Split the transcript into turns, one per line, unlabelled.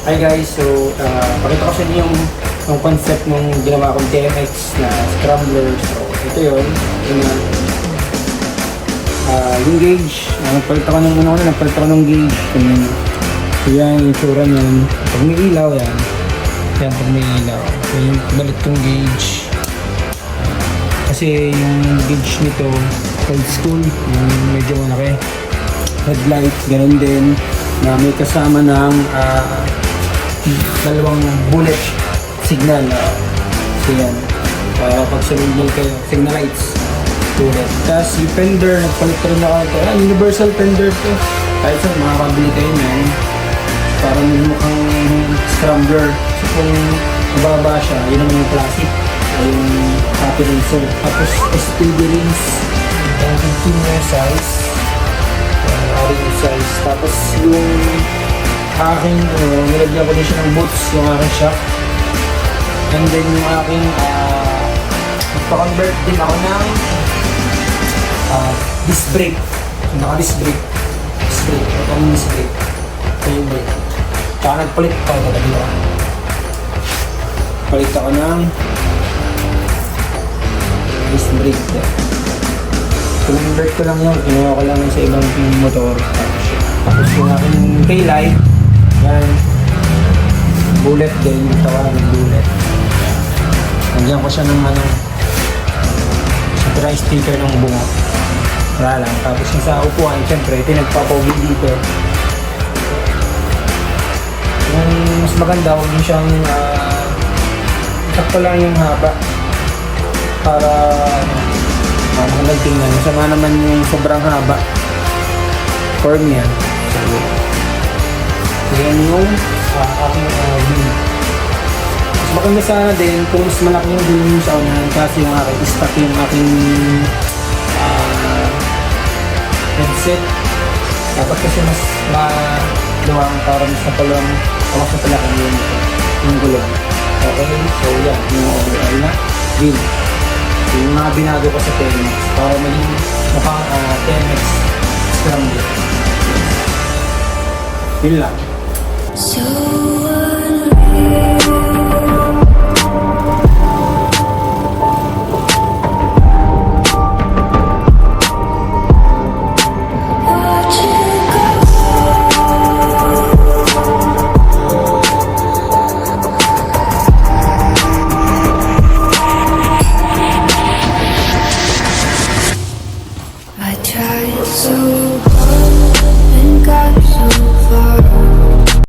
Hi guys, so pakita ko sa inyo yung concept ng ginawa kong TMX na scrambler. So ito yun, yung gauge, nagpalit ako ng gauge. So yan, yung itsura niyan. Pag may ilaw yan, pag may ilaw. So yung balit kong gauge. Kasi yung gauge nito, old school, yung medyo malaki. Headlight, ganun din, na may kasama ng dalawang bullet signal. So yan, pag sumingil kayo, signal lights, bullet. Tapos yung fender, nagpalit rin ako ito. Universal fender to. Kahit saan makakabili kayo yan, parang mukhang scrambler. So kung mababa siya, yun naman yung classic, yung copy razor. Tapos STD rings, yung 15 size, ring size. Tapos yung aking, nilagyan ko din siya ng boots, yung aking shock. And then yung aking, nagpa-convert din ako ng disc brake. Naka-disc brake. Disc brake. Ito ang disc brake. Ito yung brake. Tsaka nagpalit pa ito dalawa. Palit ako ng disc brake. Convert ko lang yung, kinuha ko lang sa ibang motor. Tapos yung aking taillight, yan, bullet din, yung tawagin bullet. Nandiyan ko siya ng sa dry sticker ng bunga. Wala lang. Tapos yung sa upuan, syempre, pinagpapogi dito. Yung mas maganda, huwag yung siyang sakto lang yung haba. Para magandang tingnan. Masama naman yung sobrang haba. Form yan. So yan yung aking wheel. Mas maganda sana din kung mas malaki yung wheel yung sa unahan kasi yung aking stock yung aking headset. Dapat kasi mas maluwang para mas napalawang mas napalaki yung gulong. Okay, so yan yung overall na wheel. Yung mga binago ko sa TMX para maging mukhang TMX scrambler. Yun lang.
So